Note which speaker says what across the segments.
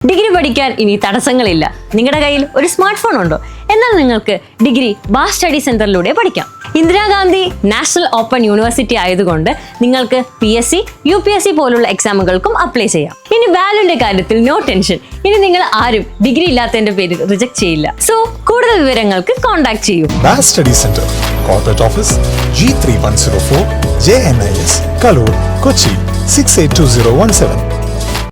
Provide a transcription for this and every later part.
Speaker 1: Degree പഠിക്കാൻ ഇനി തടസ്സങ്ങളില്ല. നിങ്ങളുടെ കയ്യിൽ ഒരു സ്മാർട്ട് ഫോൺ ഉണ്ടോ? എന്നാൽ നിങ്ങൾക്ക് ഡിഗ്രി ബാസ് സ്റ്റഡി സെന്ററിലൂടെ പഠിക്കാം. ഇന്ദിരാഗാന്ധി നാഷണൽ ഓപ്പൺ യൂണിവേഴ്സിറ്റി ആയതുകൊണ്ട് നിങ്ങൾക്ക് PSC, UPSC പോലുള്ള എക്സാമുകൾക്കും അപ്ലൈ ചെയ്യാം. ഇനി വാല്യൂന്റെ കാര്യത്തിൽ നോ ടെൻഷൻ. ഇനി നിങ്ങൾ ആരും ഡിഗ്രി ഇല്ലാത്തതിന്റെ പേരിൽ റിജക്ട് ചെയ്യില്ല. സോ കൂടുതൽ വിവരങ്ങൾക്ക് കോൺടാക്ട് ചെയ്യൂ.
Speaker 2: Baas study centre, corporate office, G3104, JNIS, Kaloor, Kochi 682017.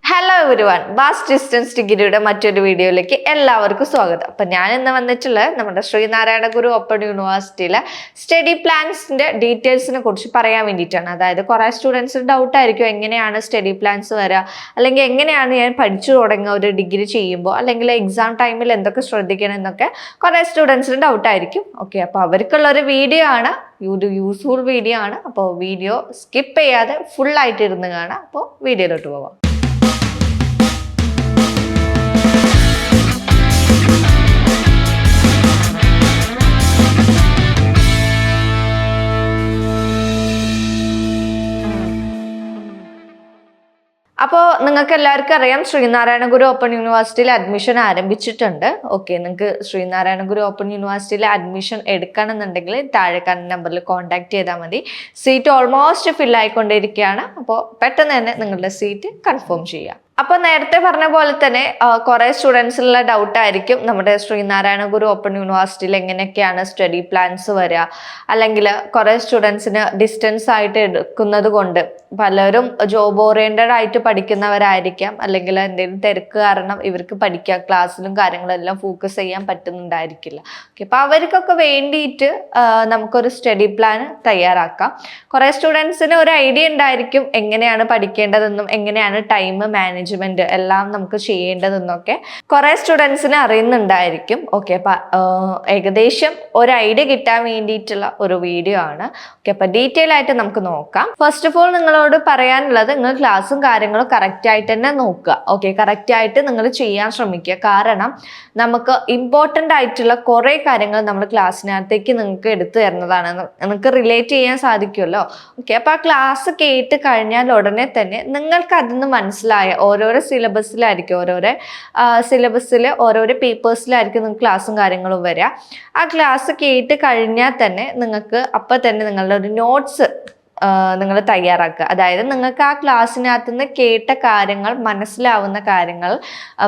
Speaker 3: Hello everyone, Baas distance ഡിഗ്രിയുടെ മറ്റൊരു വീഡിയോയിലേക്ക് എല്ലാവർക്കും സ്വാഗതം. അപ്പം ഞാൻ ഇന്ന് വന്നിട്ടുള്ളത് നമ്മുടെ ശ്രീനാരായണ ഗുരു ഓപ്പൺ യൂണിവേഴ്സിറ്റിയിലെ സ്റ്റഡി പ്ലാൻസിന്റെ ഡീറ്റെയിൽസിനെ കുറിച്ച് പറയാൻ വേണ്ടിയിട്ടാണ്. അതായത് കുറേ സ്റ്റുഡൻസിന് ഡൗട്ട് ആയിരിക്കും, എങ്ങനെയാണ് സ്റ്റഡി പ്ലാൻസ് വരിക, അല്ലെങ്കിൽ എങ്ങനെയാണ് ഞാൻ പഠിച്ചു തുടങ്ങുക ഒരു ഡിഗ്രി ചെയ്യുമ്പോൾ, അല്ലെങ്കിൽ എക്സാം ടൈമിൽ എന്തൊക്കെ ശ്രദ്ധിക്കണം എന്നൊക്കെ കുറേ സ്റ്റുഡൻസിന് ഡൗട്ട് ആയിരിക്കും. ഓക്കെ, അപ്പോൾ അവർക്കുള്ളൊരു വീഡിയോ ആണ്, ഒരു യൂസ്ഫുൾ വീഡിയോ ആണ്. അപ്പോൾ വീഡിയോ സ്കിപ്പ് ചെയ്യാതെ ഫുള്ളായിട്ട് ഇരുന്ന് കാണാം. അപ്പോൾ വീഡിയോയിലോട്ട് പോവാം. അപ്പോൾ നിങ്ങൾക്ക് എല്ലാവർക്കും അറിയാം, ശ്രീനാരായണ ഗുരു ഓപ്പൺ യൂണിവേഴ്സിറ്റിയിൽ അഡ്മിഷൻ ആരംഭിച്ചിട്ടുണ്ട്. ഓക്കെ, നിങ്ങൾക്ക് ശ്രീനാരായണ ഗുരു ഓപ്പൺ യൂണിവേഴ്സിറ്റിയിൽ അഡ്മിഷൻ എടുക്കണമെന്നുണ്ടെങ്കിൽ താഴെ കാണുന്ന നമ്പറിൽ കോൺടാക്ട് ചെയ്താൽ മതി. സീറ്റ് ഓൾമോസ്റ്റ് ഫില്ലായിക്കൊണ്ടിരിക്കുകയാണ്. അപ്പോൾ പെട്ടെന്ന് തന്നെ നിങ്ങളുടെ സീറ്റ് കൺഫേം ചെയ്യാം. അപ്പോൾ നേരത്തെ പറഞ്ഞ പോലെ തന്നെ കുറേ സ്റ്റുഡൻസിനുള്ള ഡൗട്ടായിരിക്കും, നമ്മുടെ ശ്രീനാരായണ ഗുരു ഓപ്പൺ യൂണിവേഴ്സിറ്റിയിൽ എങ്ങനെയൊക്കെയാണ് സ്റ്റഡി പ്ലാൻസ് വരിക, അല്ലെങ്കിൽ കുറേ സ്റ്റുഡൻസിന് ഡിസ്റ്റൻസ് ആയിട്ട് എടുക്കുന്നത് കൊണ്ട് പലരും ജോബ് ഓറിയൻറ്റഡ് ആയിട്ട് പഠിക്കുന്നവരായിരിക്കാം, അല്ലെങ്കിൽ എന്തെങ്കിലും തിരക്ക് കാരണം ഇവർക്ക് പഠിക്കുക ക്ലാസ്സിലും കാര്യങ്ങളെല്ലാം ഫോക്കസ് ചെയ്യാൻ പറ്റുന്നുണ്ടായിരിക്കില്ല. ഓക്കെ, അപ്പോൾ അവർക്കൊക്കെ വേണ്ടിയിട്ട് നമുക്കൊരു സ്റ്റഡി പ്ലാൻ തയ്യാറാക്കാം. കുറേ സ്റ്റുഡൻസിന് ഒരു ഐഡിയ ഉണ്ടായിരിക്കും എങ്ങനെയാണ് പഠിക്കേണ്ടതെന്നും എങ്ങനെയാണ് ടൈം മാനേജ്മെന്റ് എല്ലാം നമുക്ക് ചെയ്യേണ്ടതെന്നൊക്കെ കുറേ സ്റ്റുഡൻസിന് അറിയുന്നുണ്ടായിരിക്കും. ഓക്കെ, അപ്പം ഏകദേശം ഒരു ഐഡിയ കിട്ടാൻ വേണ്ടിയിട്ടുള്ള ഒരു വീഡിയോ ആണ്. ഓക്കെ, അപ്പം ഡീറ്റെയിൽ ആയിട്ട് നമുക്ക് നോക്കാം. ഫസ്റ്റ് ഓഫ് ഓൾ നിങ്ങളോട് പറയാനുള്ളത്, നിങ്ങൾ ക്ലാസ്സും കാര്യങ്ങളും കറക്റ്റ് ആയിട്ട് തന്നെ നോക്കുക. ഓക്കെ, കറക്റ്റ് ആയിട്ട് നിങ്ങൾ ചെയ്യാൻ ശ്രമിക്കുക. കാരണം നമുക്ക് ഇമ്പോർട്ടൻ്റ് ആയിട്ടുള്ള കുറേ കാര്യങ്ങൾ നമ്മൾ ക്ലാസ്സിനകത്തേക്ക് നിങ്ങൾക്ക് എടുത്തു തരുന്നതാണ്, നിങ്ങൾക്ക് റിലേറ്റ് ചെയ്യാൻ സാധിക്കുമല്ലോ. ഓക്കെ, അപ്പോൾ ആ ക്ലാസ് കേട്ട് കഴിഞ്ഞാൽ ഉടനെ തന്നെ നിങ്ങൾക്ക് അതിന് മനസ്സിലായ ഓരോരോ സിലബസിലായിരിക്കും, ഓരോരോ പേപ്പേഴ്സിലായിരിക്കും നിങ്ങൾക്ക് ക്ലാസ്സും കാര്യങ്ങളും വരിക. ആ ക്ലാസ് കേട്ട് കഴിഞ്ഞാൽ തന്നെ നിങ്ങൾക്ക് അപ്പം തന്നെ നിങ്ങളുടെ ഒരു നോട്ട്സ് നിങ്ങൾ തയ്യാറാക്കുക. അതായത് നിങ്ങൾക്ക് ആ ക്ലാസ്സിനകത്ത് നിന്ന് കേട്ട കാര്യങ്ങൾ, മനസ്സിലാവുന്ന കാര്യങ്ങൾ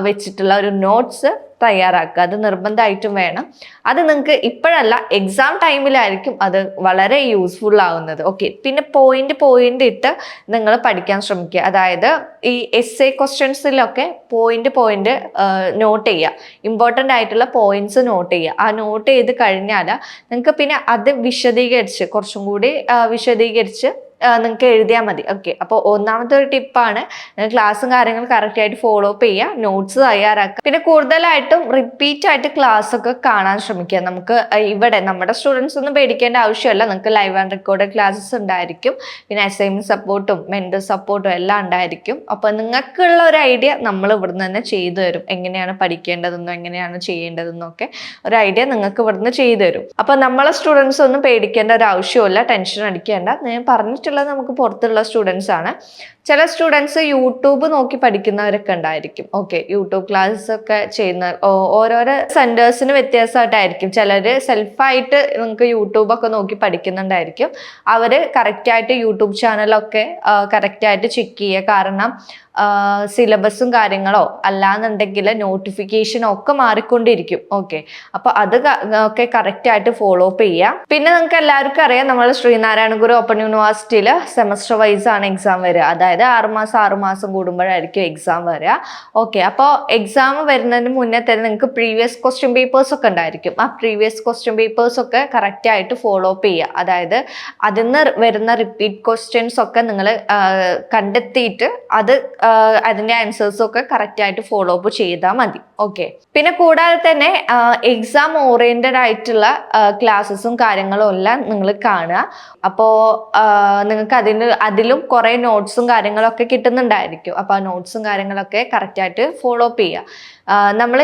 Speaker 3: വെച്ചിട്ടുള്ള ഒരു നോട്ട്സ് തയ്യാറാക്കുക. അത് നിർബന്ധമായിട്ടും വേണം. അത് നിങ്ങൾക്ക് ഇപ്പോഴല്ല, എക്സാം ടൈമിലായിരിക്കും അത് വളരെ യൂസ്ഫുൾ ആവുന്നത്. ഓക്കെ, പിന്നെ പോയിന്റ് ഇട്ട് നിങ്ങൾ പഠിക്കാൻ ശ്രമിക്കുക. അതായത് ഈ essay ക്വസ്റ്റ്യൻസിലൊക്കെ പോയിന്റ് നോട്ട് ചെയ്യുക, ഇമ്പോർട്ടൻ്റ് ആയിട്ടുള്ള പോയിന്റ്സ് നോട്ട് ചെയ്യുക. ആ നോട്ട് ചെയ്ത് കഴിഞ്ഞാൽ നിങ്ങൾക്ക് പിന്നെ അത് വിശദീകരിച്ച് കുറച്ചും കൂടി വിശദീകരിച്ച് നിങ്ങൾക്ക് എഴുതിയാൽ മതി. ഓക്കെ, അപ്പോൾ ഒന്നാമത്തെ ഒരു ടിപ്പാണ്, ക്ലാസ്സും കാര്യങ്ങളും കറക്റ്റ് ആയിട്ട് ഫോളോ അപ്പ് ചെയ്യുക, നോട്ട്സ് തയ്യാറാക്കുക. പിന്നെ കൂടുതലായിട്ടും റിപ്പീറ്റ് ആയിട്ട് ക്ലാസ് ഒക്കെ കാണാൻ ശ്രമിക്കുക. നമുക്ക് ഇവിടെ നമ്മുടെ സ്റ്റുഡൻസ് ഒന്നും പേടിക്കേണ്ട ആവശ്യമല്ല, നിങ്ങൾക്ക് ലൈവ് ആൻഡ് റെക്കോർഡഡ് ക്ലാസ്സസ് ഉണ്ടായിരിക്കും. പിന്നെ അസൈൻമെന്റ് സപ്പോർട്ടും മെന്റർ സപ്പോർട്ടും എല്ലാം ഉണ്ടായിരിക്കും. അപ്പോൾ നിങ്ങൾക്കുള്ള ഒരു ഐഡിയ നമ്മൾ ഇവിടുന്ന് തന്നെ ചെയ്തു തരും. എങ്ങനെയാണ് പഠിക്കേണ്ടതെന്നോ എങ്ങനെയാണ് ചെയ്യേണ്ടതെന്നോ ഒക്കെ ഒരു ഐഡിയ നിങ്ങൾക്ക് ഇവിടുന്ന് ചെയ്തു തരും. അപ്പോൾ നമ്മളെ സ്റ്റുഡൻസ് ഒന്നും പേടിക്കേണ്ട ഒരു ആവശ്യമില്ല, ടെൻഷൻ അടിക്കേണ്ട. ഞാൻ പറഞ്ഞിട്ട് നമുക്ക് പുറത്തുള്ള സ്റ്റുഡൻസ് ആണ്. ചില സ്റ്റുഡൻസ് യൂട്യൂബ് നോക്കി പഠിക്കുന്നവരൊക്കെ ഉണ്ടായിരിക്കും. ഓക്കെ, യൂട്യൂബ് ക്ലാസ്സസ് ഒക്കെ ചെയ്യുന്ന ഓരോരോ സെന്റേഴ്സിന് വ്യത്യാസമായിട്ടായിരിക്കും. ചിലര് സെൽഫായിട്ട് നിങ്ങൾക്ക് യൂട്യൂബൊക്കെ നോക്കി പഠിക്കുന്നുണ്ടായിരിക്കും. അവര് കറക്റ്റായിട്ട് യൂട്യൂബ് ചാനലൊക്കെ കറക്റ്റായിട്ട് ചെക്ക് ചെയ്യുക. കാരണം സിലബസും കാര്യങ്ങളോ അല്ലാന്നുണ്ടെങ്കിൽ നോട്ടിഫിക്കേഷനോ ഒക്കെ മാറിക്കൊണ്ടിരിക്കും. ഓക്കെ, അപ്പൊ അത് ഒക്കെ കറക്റ്റായിട്ട് ഫോളോ അപ്പ് ചെയ്യുക. പിന്നെ നിങ്ങൾക്ക് എല്ലാവർക്കും അറിയാം, നമ്മൾ ശ്രീനാരായണ ഗുരു ഓപ്പൺ യൂണിവേഴ്സിറ്റിയിൽ സെമസ്റ്റർ വൈസ് ആണ് എക്സാം വരിക. അതായത് 6 മാസം കൂടുമ്പോഴായിരിക്കും എക്സാം വരിക. ഓക്കെ, അപ്പോൾ എക്സാം വരുന്നതിന് മുന്നേ തന്നെ നിങ്ങൾക്ക് പ്രീവിയസ് ക്വസ്റ്റ്യൻ പേപ്പേഴ്സ് ഒക്കെ ഉണ്ടായിരിക്കും. ആ പ്രീവിയസ് ക്വസ്റ്റ്യൻ പേപ്പേഴ്സ് ഒക്കെ കറക്റ്റായിട്ട് ഫോളോ അപ്പ് ചെയ്യുക. അതായത് അതിൽ നിന്ന് വരുന്ന റിപ്പീറ്റ് ക്വസ്റ്റ്യൻസ് ഒക്കെ നിങ്ങൾ കണ്ടെത്തിയിട്ട് അതിൻ്റെ ആൻസേഴ്സും ഒക്കെ കറക്റ്റായിട്ട് ഫോളോ അപ്പ് ചെയ്താൽ മതി. ഓക്കെ, പിന്നെ കൂടാതെ തന്നെ എക്സാം ഓറിയന്റഡ് ആയിട്ടുള്ള ക്ലാസ്സസും കാര്യങ്ങളും എല്ലാം നിങ്ങൾ കാണുക. അപ്പോൾ നിങ്ങൾക്ക് അതിലും കുറേ നോട്ട്സും കാര്യങ്ങളൊക്കെ കിട്ടുന്നുണ്ടായിരിക്കും. അപ്പോൾ ആ നോട്ട്സും കാര്യങ്ങളൊക്കെ കറക്റ്റായിട്ട് ഫോളോ അപ്പ് ചെയ്യുക. നമ്മൾ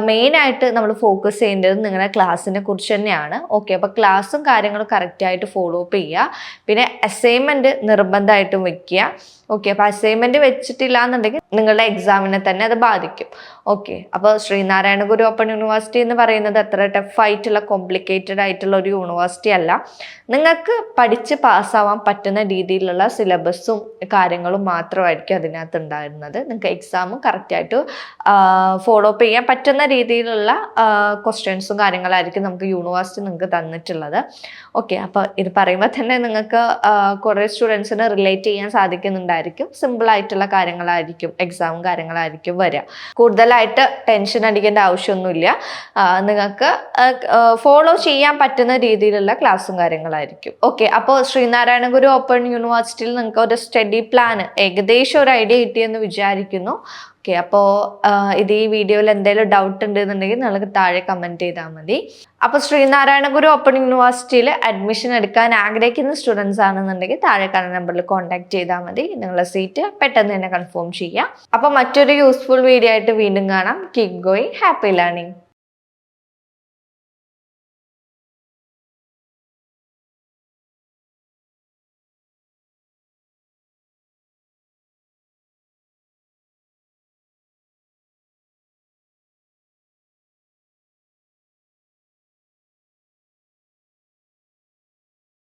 Speaker 3: മെയിനായിട്ട് നമ്മൾ ഫോക്കസ് ചെയ്യേണ്ടത് നിങ്ങളുടെ ക്ലാസ്സിനെ കുറിച്ച് തന്നെയാണ്. ഓക്കെ, അപ്പോൾ ക്ലാസ്സും കാര്യങ്ങളും കറക്റ്റായിട്ട് ഫോളോ അപ്പ് ചെയ്യുക. പിന്നെ അസൈൻമെൻറ്റ് നിർബന്ധമായിട്ടും വെക്കുക. ഓക്കെ, അപ്പോൾ അസൈൻമെന്റ് വെച്ചിട്ടില്ല എന്നുണ്ടെങ്കിൽ നിങ്ങളുടെ എക്സാമിനെ തന്നെ അത് ബാധിക്കും. ഓക്കെ, അപ്പോൾ ശ്രീനാരായണ ഗുരു ഓപ്പൺ യൂണിവേഴ്സിറ്റി എന്ന് പറയുന്നത് അത്ര ടഫായിട്ടുള്ള കോംപ്ലിക്കേറ്റഡ് ആയിട്ടുള്ള ഒരു യൂണിവേഴ്സിറ്റി അല്ല. നിങ്ങൾക്ക് പഠിച്ച് പാസ്സാവാൻ പറ്റുന്ന രീതിയിലുള്ള സിലബസും കാര്യങ്ങളും മാത്രമായിരിക്കും അതിനകത്ത് ഉണ്ടായിരുന്നത്. നിങ്ങൾക്ക് എക്സാമും കറക്റ്റായിട്ട് ഫോളോ അപ്പ് ചെയ്യാൻ പറ്റുന്ന രീതിയിലുള്ള ക്വസ്റ്റ്യൻസും കാര്യങ്ങളായിരിക്കും നമുക്ക് യൂണിവേഴ്സിറ്റി നിങ്ങൾക്ക് തന്നിട്ടുള്ളത്. ഓക്കെ, അപ്പോൾ ഇത് പറയുമ്പോൾ തന്നെ നിങ്ങൾക്ക് കുറേ സ്റ്റുഡൻസിന് റിലേറ്റ് ചെയ്യാൻ സാധിക്കുന്നുണ്ടായിരിക്കും. സിമ്പിൾ ആയിട്ടുള്ള കാര്യങ്ങളായിരിക്കും, എക്സാമും കാര്യങ്ങളായിരിക്കും വരിക. കൂടുതലായിട്ട് ടെൻഷൻ അടിക്കേണ്ട ആവശ്യമൊന്നുമില്ല. നിങ്ങൾക്ക് ഫോളോ ചെയ്യാൻ പറ്റുന്ന രീതിയിലുള്ള ക്ലാസ്സും കാര്യങ്ങളായിരിക്കും. ഓക്കെ, അപ്പോൾ ശ്രീനാരായണ ഗുരു ഓപ്പൺ യൂണിവേഴ്സിറ്റിയിൽ നിങ്ങൾക്ക് ഒരു സ്റ്റഡി പ്ലാൻ ഏകദേശം ഒരു ഐഡിയ കിട്ടിയെന്ന് വിചാരിക്കുന്നു. ഓക്കെ, അപ്പോൾ ഈ വീഡിയോയിൽ എന്തെങ്കിലും ഡൗട്ട് ഉണ്ടെന്നുണ്ടെങ്കിൽ നിങ്ങൾക്ക് താഴെ കമൻറ്റ് ചെയ്താൽ മതി. അപ്പോൾ ശ്രീനാരായണ ഗുരു ഓപ്പൺ യൂണിവേഴ്സിറ്റിയിൽ അഡ്മിഷൻ എടുക്കാൻ ആഗ്രഹിക്കുന്ന സ്റ്റുഡൻസ് ആണെന്നുണ്ടെങ്കിൽ താഴെ കാണുന്ന നമ്പറിൽ കോൺടാക്ട് ചെയ്താൽ മതി. നിങ്ങളുടെ സീറ്റ് പെട്ടെന്ന് തന്നെ കൺഫേം ചെയ്യാം. അപ്പോൾ മറ്റൊരു യൂസ്ഫുൾ വീഡിയോ ആയിട്ട് വീണ്ടും കാണാം. Keep going, happy learning.